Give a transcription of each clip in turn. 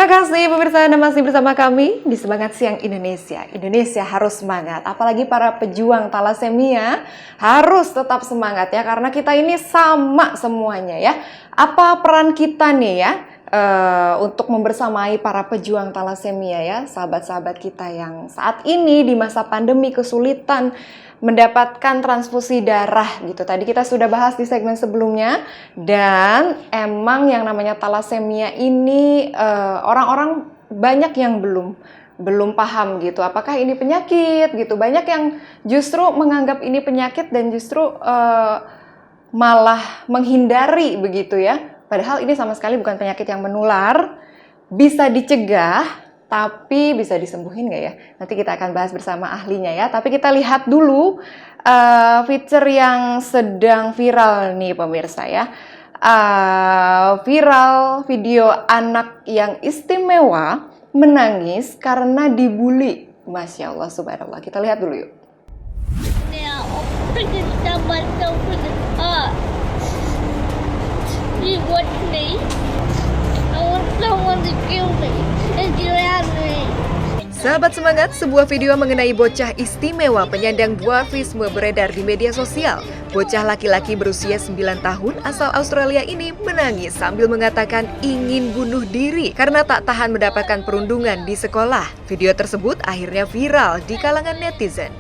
Terima kasih pemirsa, Anda masih bersama kami di Semangat Siang Indonesia. Indonesia harus semangat, apalagi para pejuang talasemia harus tetap semangat ya, karena kita ini sama semuanya ya. Apa peran kita nih ya untuk membersamai para pejuang talasemia ya, sahabat-sahabat kita yang saat ini di masa pandemi kesulitan mendapatkan transfusi darah gitu. Tadi kita sudah bahas di segmen sebelumnya, dan emang yang namanya talasemia ini orang-orang banyak yang belum paham gitu. Apakah ini penyakit gitu? Banyak yang justru menganggap ini penyakit dan justru malah menghindari begitu ya. Padahal ini sama sekali bukan penyakit yang menular, bisa dicegah. Tapi bisa disembuhin nggak ya? Nanti kita akan bahas bersama ahlinya ya. Tapi kita lihat dulu feature yang sedang viral nih pemirsa ya. Viral video anak yang istimewa menangis karena dibully. Masya Allah, subhanallah. Kita lihat dulu yuk. He want me. I want someone to kill me. Sahabat semangat, sebuah video mengenai bocah istimewa penyandang dwarfisme beredar di media sosial. Bocah laki-laki berusia 9 tahun asal Australia ini menangis sambil mengatakan ingin bunuh diri karena tak tahan mendapatkan perundungan di sekolah. Video tersebut akhirnya viral di kalangan netizen.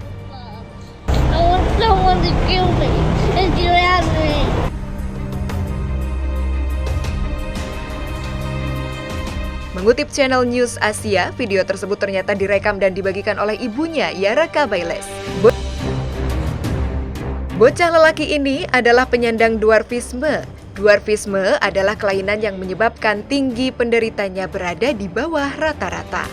I want someone to kill me. Mengutip channel News Asia, video tersebut ternyata direkam dan dibagikan oleh ibunya, Yara Kabailes. Bocah lelaki ini adalah penyandang dwarfisme. Dwarfisme adalah kelainan yang menyebabkan tinggi penderitanya berada di bawah rata-rata.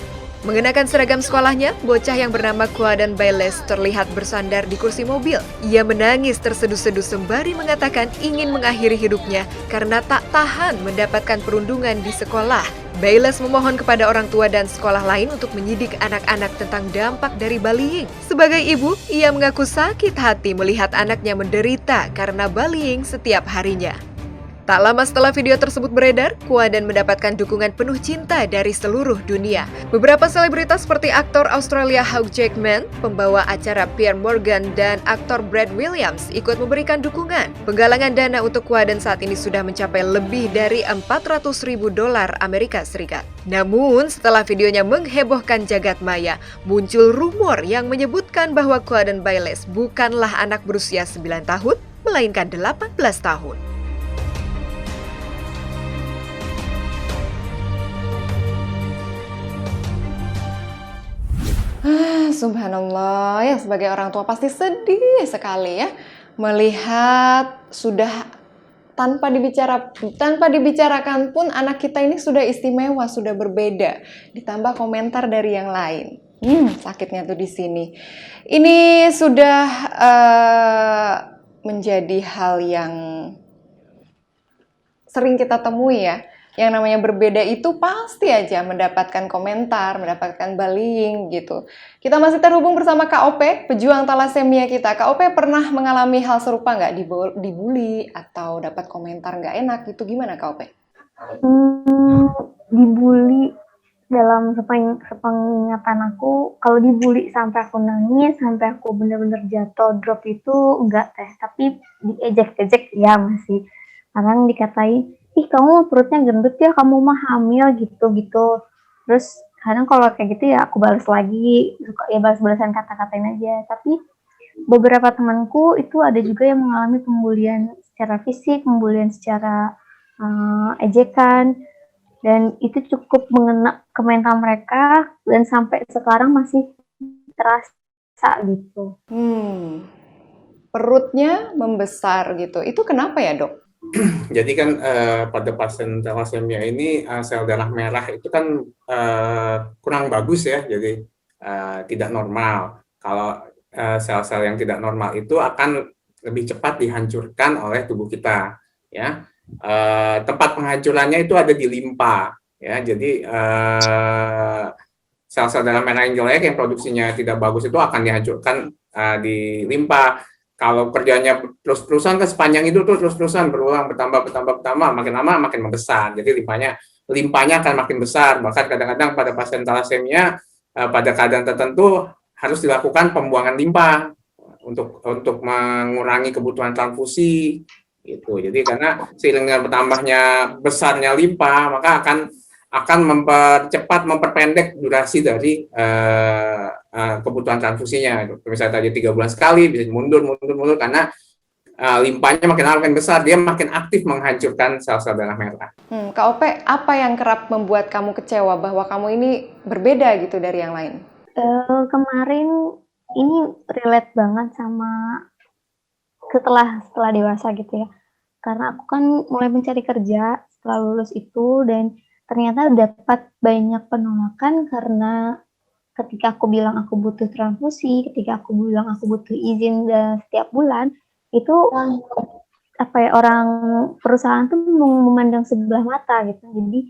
Mengenakan seragam sekolahnya, bocah yang bernama Quadan Bailes terlihat bersandar di kursi mobil. Ia menangis terseduh-seduh sembari mengatakan ingin mengakhiri hidupnya karena tak tahan mendapatkan perundungan di sekolah. Bailes memohon kepada orang tua dan sekolah lain untuk menyidik anak-anak tentang dampak dari bullying. Sebagai ibu, ia mengaku sakit hati melihat anaknya menderita karena bullying setiap harinya. Tak lama setelah video tersebut beredar, Quadan mendapatkan dukungan penuh cinta dari seluruh dunia. Beberapa selebritas seperti aktor Australia Hugh Jackman, pembawa acara Pierre Morgan, dan aktor Brad Williams ikut memberikan dukungan. Penggalangan dana untuk Quadan saat ini sudah mencapai lebih dari $400.000 Amerika Serikat. Namun, setelah videonya menghebohkan jagat maya, muncul rumor yang menyebutkan bahwa Quadan Bailes bukanlah anak berusia 9 tahun, melainkan 18 tahun. Subhanallah, ya sebagai orang tua pasti sedih sekali ya melihat sudah tanpa dibicarakan pun anak kita ini sudah istimewa, sudah berbeda, ditambah komentar dari yang lain. Sakitnya tuh di sini. Ini sudah menjadi hal yang sering kita temui ya. Yang namanya berbeda itu pasti aja mendapatkan komentar, mendapatkan bullying gitu. Kita masih terhubung bersama Kak Ope, pejuang talasemia kita. Kak Ope pernah mengalami hal serupa nggak? Dibully atau dapat komentar nggak enak gitu? Gimana Kak Ope? Dibully dalam sepengingatan aku, kalau dibully sampai aku nangis, sampai aku benar-benar jatuh drop itu enggak teh, tapi diejek-ejek ya masih. Kadang dikatai, ih kamu perutnya gendut ya, kamu mah hamil gitu-gitu. Terus kadang kalau kayak gitu ya aku balas lagi, suka ya balas-balasan kata-katain aja. Tapi beberapa temanku itu ada juga yang mengalami pembulian secara fisik, pembulian secara ejekan, dan itu cukup mengena ke mental mereka dan sampai sekarang masih terasa gitu. Perutnya membesar gitu, itu kenapa ya dok? Jadi kan pada pasien thalassemia ini sel darah merah itu kan kurang bagus ya, jadi tidak normal. Kalau sel-sel yang tidak normal itu akan lebih cepat dihancurkan oleh tubuh kita, ya. Tempat penghancurannya itu ada di limpa, ya. Jadi sel-sel darah merah yang jelek yang produksinya tidak bagus itu akan dihancurkan di limpa. Kalau kerjanya terus-terusan kan sepanjang itu terus-terusan berulang bertambah, makin lama makin membesar. Jadi limpanya limpahnya akan makin besar. Bahkan kadang-kadang pada pasien talasemia pada keadaan tertentu harus dilakukan pembuangan limpa untuk mengurangi kebutuhan transfusi gitu. Jadi karena seiring dengan bertambahnya besarnya limpa, maka akan memperpendek durasi dari kebutuhan transfusinya. Misalnya tadi 3 bulan sekali, bisa mundur karena limpanya makin besar, dia makin aktif menghancurkan sel-sel darah merah. Kak Ope, apa yang kerap membuat kamu kecewa bahwa kamu ini berbeda gitu dari yang lain? Kemarin ini relate banget sama setelah dewasa gitu ya. Karena aku kan mulai mencari kerja setelah lulus itu, dan ternyata dapat banyak penolakan karena ketika aku bilang aku butuh transfusi, ketika aku bilang aku butuh izin setiap bulan, itu orang perusahaan tuh memandang sebelah mata gitu. Jadi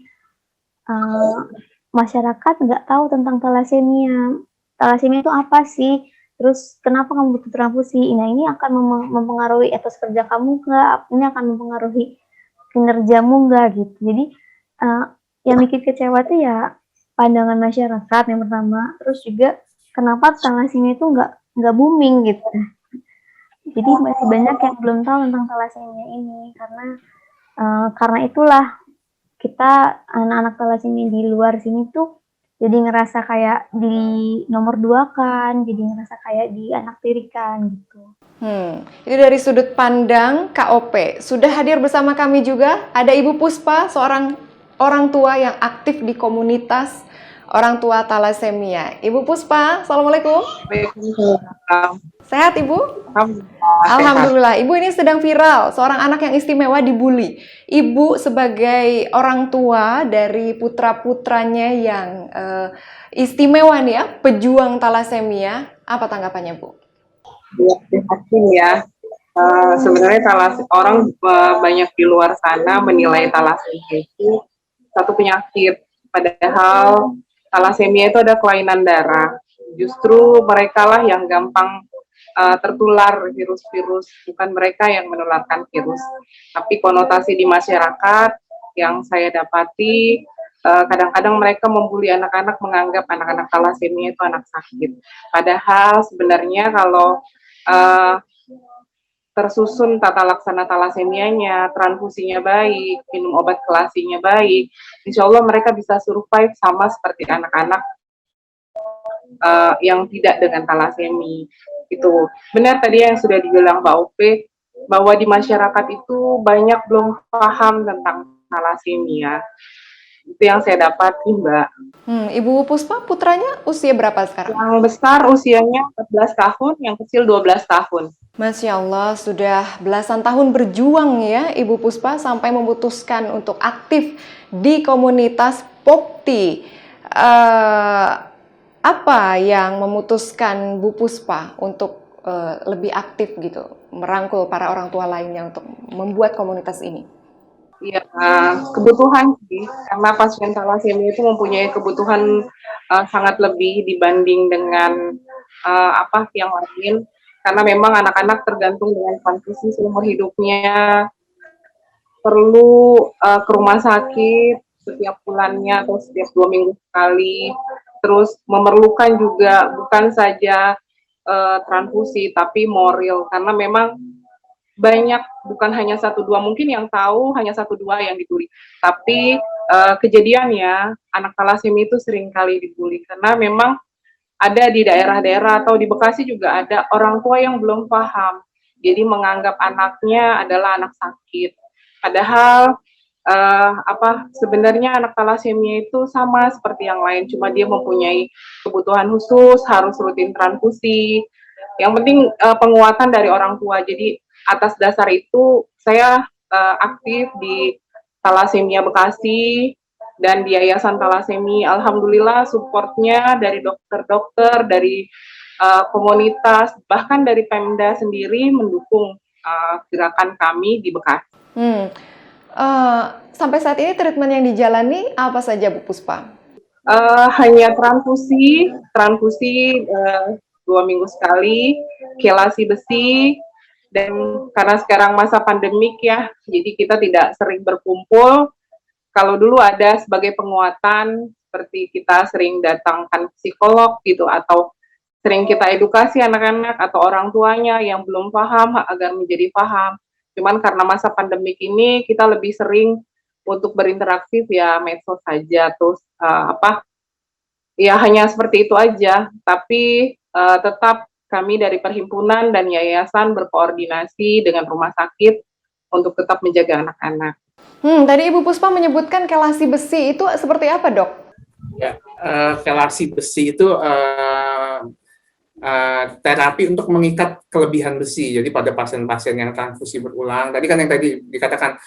masyarakat nggak tahu tentang talasemia. Talasemia itu apa sih? Terus kenapa kamu butuh transfusi? Nah, ini akan mempengaruhi etos kerja kamu nggak? Ini akan mempengaruhi kinerjamu nggak gitu. Jadi yang bikin kecewa tuh ya pandangan masyarakat yang pertama. Terus juga kenapa talasemia itu nggak booming gitu. Jadi masih banyak yang belum tahu tentang talasemia ini, karena itulah kita anak-anak talasemia di luar sini tuh jadi ngerasa kayak di nomor 2 kan, jadi ngerasa kayak di anak tirikan gitu. Itu dari sudut pandang KOP. Sudah hadir bersama kami juga ada Ibu Puspa, seorang orang tua yang aktif di komunitas orang tua talasemia. Ibu Puspa, Assalamualaikum. Sehat Ibu? Alhamdulillah. Ibu ini sedang viral, seorang anak yang istimewa dibully. Ibu sebagai orang tua dari putra-putranya yang istimewa nih ya, pejuang talasemia, apa tanggapannya Bu? Ya, prihatin ya. Sebenarnya orang banyak di luar sana menilai talasemia itu satu penyakit, padahal talasemia itu ada kelainan darah. Justru mereka lah yang gampang tertular virus-virus, bukan mereka yang menularkan virus. Tapi konotasi di masyarakat yang saya dapati, kadang-kadang mereka membuli anak-anak, menganggap anak-anak talasemia itu anak sakit. Padahal sebenarnya kalau tersusun tata laksana talasemianya, transfusinya baik, minum obat kelasinya baik, insya Allah mereka bisa survive sama seperti anak-anak yang tidak dengan talasemia. Itu benar tadi yang sudah dibilang Mbak Ope, bahwa di masyarakat itu banyak belum paham tentang talasemia. Itu yang saya dapati, Mbak. Ibu Puspa, putranya usia berapa sekarang? Yang besar usianya 14 tahun, yang kecil 12 tahun. Masya Allah, sudah belasan tahun berjuang ya Ibu Puspa sampai memutuskan untuk aktif di komunitas Pokti. Apa yang memutuskan Bu Puspa untuk lebih aktif gitu, merangkul para orang tua lainnya untuk membuat komunitas ini? Iya, kebutuhan sih, karena pasien talasemia itu mempunyai kebutuhan sangat lebih dibanding dengan yang lain. Karena memang anak-anak tergantung dengan transfusi seumur hidupnya, perlu ke rumah sakit setiap bulannya atau setiap 2 minggu sekali. Terus memerlukan juga bukan saja transfusi, tapi moral, karena memang banyak, bukan hanya 1-2 mungkin yang tahu, hanya 1-2 yang dibully. Tapi kejadiannya anak talasemia itu sering kali dibully, karena memang ada di daerah-daerah atau di Bekasi juga ada orang tua yang belum paham, jadi menganggap anaknya adalah anak sakit. Padahal sebenarnya anak talasemia itu sama seperti yang lain, cuma dia mempunyai kebutuhan khusus, harus rutin transfusi. Yang penting penguatan dari orang tua. Jadi atas dasar itu saya aktif di Talasemia Bekasi dan di Yayasan Talasemia. Alhamdulillah supportnya dari dokter-dokter, dari komunitas, bahkan dari Pemda sendiri mendukung gerakan kami di Bekasi. Sampai saat ini treatment yang dijalani apa saja Bu Puspa? Hanya transfusi 2 minggu sekali, kelasi besi, dan karena sekarang masa pandemik ya, jadi kita tidak sering berkumpul, kalau dulu ada sebagai penguatan, seperti kita sering datangkan psikolog gitu, atau sering kita edukasi anak-anak atau orang tuanya yang belum paham agar menjadi paham. Cuman karena masa pandemik ini kita lebih sering untuk berinteraksi via medsos saja, terus ya hanya seperti itu aja. Tapi tetap kami dari perhimpunan dan yayasan berkoordinasi dengan rumah sakit untuk tetap menjaga anak-anak. Tadi Ibu Puspa menyebutkan kelasi besi itu seperti apa, Dok? Ya, kelasi besi itu terapi untuk mengikat kelebihan besi. Jadi pada pasien-pasien yang transfusi berulang, tadi kan yang tadi dikatakan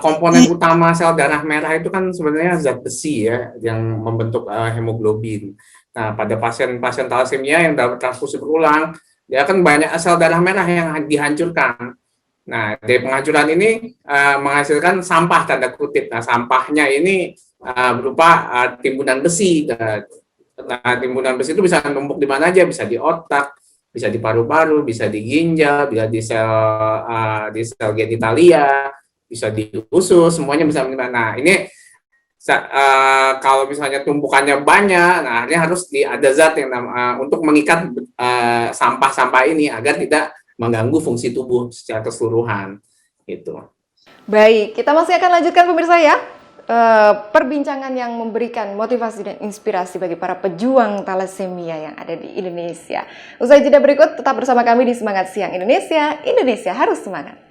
komponen utama sel darah merah itu kan sebenarnya zat besi ya, yang membentuk hemoglobin. Nah, pada pasien-pasien talasemia yang dapat transfusi berulang, dia kan banyak sel darah merah yang dihancurkan. Nah, dari penghancuran ini menghasilkan sampah tanda kutip. Nah, sampahnya ini berupa timbunan besi. Nah, timbunan besi itu bisa numpuk di mana aja, bisa di otak, bisa di paru-paru, bisa di ginjal, bisa di sel genitalia, bisa di usus, semuanya bisa. Nah, ini kalau misalnya tumpukannya banyak, nah ini harus ada zat yang untuk mengikat sampah-sampah ini agar tidak mengganggu fungsi tubuh secara keseluruhan. Gitu. Baik, kita masih akan lanjutkan pemirsa ya. Perbincangan yang memberikan motivasi dan inspirasi bagi para pejuang talasemia yang ada di Indonesia. Usai jeda berikut, tetap bersama kami di Semangat Siang Indonesia. Indonesia harus semangat.